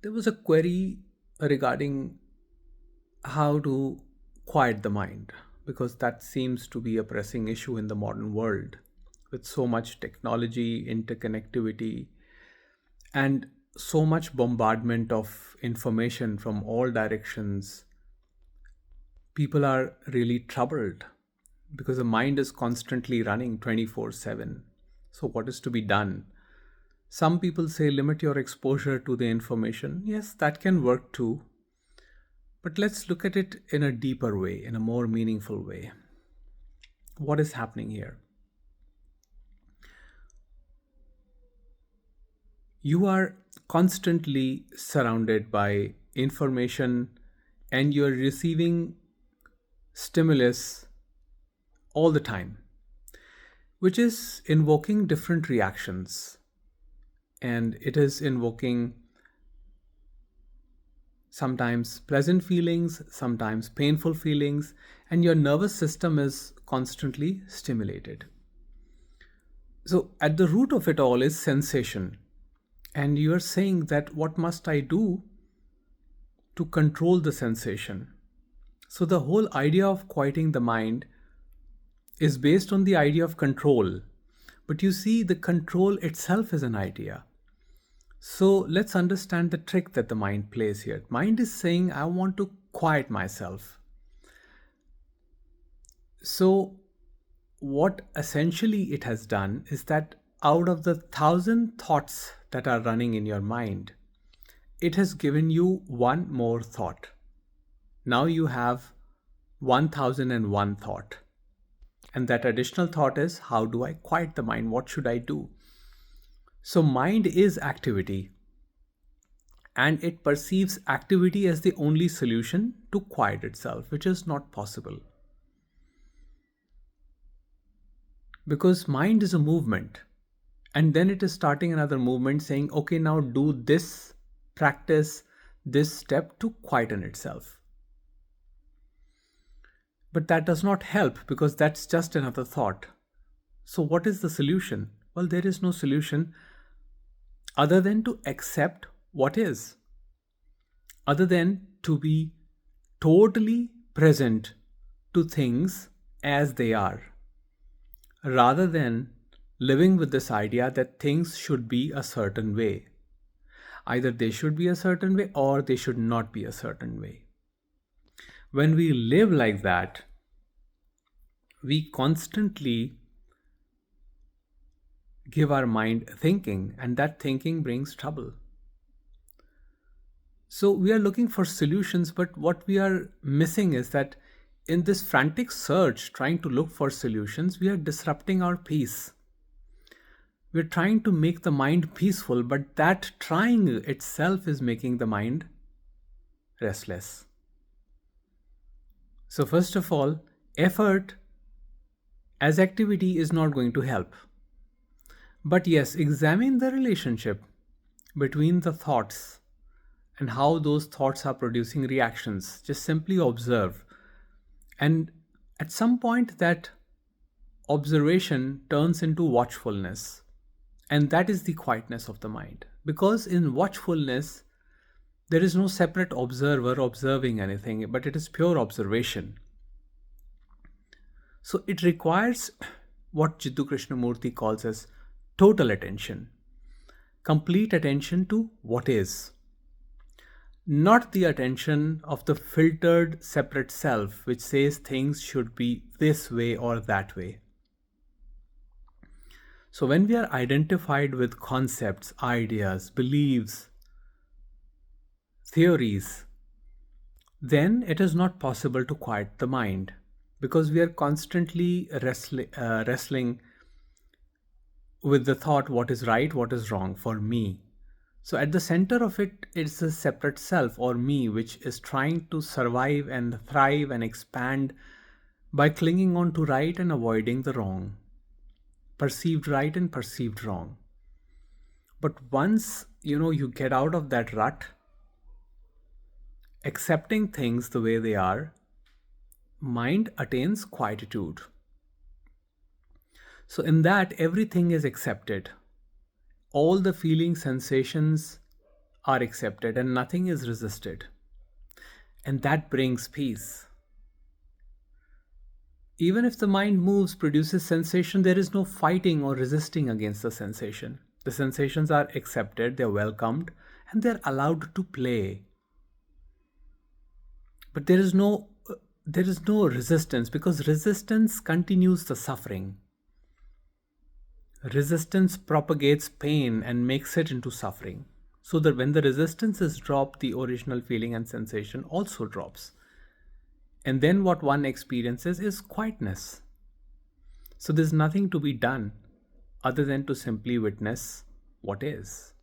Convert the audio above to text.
There was a query regarding how to quiet the mind, because that seems to be a pressing issue in the modern world with so much technology, interconnectivity, and so much bombardment of information from all directions. People are really troubled because the mind is constantly running 24/7. So, what is to be done? Some people say limit your exposure to the information. Yes, that can work too. But let's look at it in a deeper way, in a more meaningful way. What is happening here? You are constantly surrounded by information and you're receiving stimulus all the time, which is invoking different reactions. And it is invoking sometimes pleasant feelings, sometimes painful feelings, and your nervous system is constantly stimulated. So, at the root of it all is sensation. And you are saying that what must I do to control the sensation? So, the whole idea of quieting the mind is based on the idea of control. But you see, the control itself is an idea. So let's understand the trick that the mind plays here. Mind is saying, I want to quiet myself. So, what essentially it has done is that out of the 1,000 thoughts that are running in your mind, it has given you one more thought. Now you have 1,001 thought. And that additional thought is, how do I quiet the mind? What should I do? So, mind is activity, and it perceives activity as the only solution to quiet itself, which is not possible. Because mind is a movement, and then it is starting another movement saying, okay, now do this, practice this step to quieten itself. But that does not help because that's just another thought. So, what is the solution? Well, there is no solution other than to accept what is, other than to be totally present to things as they are, rather than living with this idea that things should be a certain way. Either they should be a certain way or they should not be a certain way. When we live like that, we constantly give our mind thinking, and that thinking brings trouble. So we are looking for solutions, but what we are missing is that in this frantic search, trying to look for solutions, we are disrupting our peace. We're trying to make the mind peaceful, but that trying itself is making the mind restless. So, first of all, effort as activity is not going to help. But yes, examine the relationship between the thoughts and how those thoughts are producing reactions. Just simply observe. And at some point, that observation turns into watchfulness. And that is the quietness of the mind. Because in watchfulness, there is no separate observer observing anything, but it is pure observation. So it requires what J Krishnamurti calls as total attention, complete attention to what is, not the attention of the filtered separate self which says things should be this way or that way. So when we are identified with concepts, ideas, beliefs, theories, then it is not possible to quiet the mind because we are constantly wrestling with the thought, what is right, what is wrong for me. So at the center of it is a separate self or me, which is trying to survive and thrive and expand by clinging on to right and avoiding the wrong, perceived right and perceived wrong. But once you get out of that rut, accepting things the way they are, mind attains quietude. So in that, everything is accepted. All the feelings, sensations are accepted and nothing is resisted. And that brings peace. Even if the mind moves, produces sensation, there is no fighting or resisting against the sensation. The sensations are accepted, they're welcomed, and they're allowed to play. But there is no resistance, because resistance continues the suffering. Resistance propagates pain and makes it into suffering. So that when the resistance is dropped, the original feeling and sensation also drops. And then what one experiences is quietness. So there's nothing to be done other than to simply witness what is.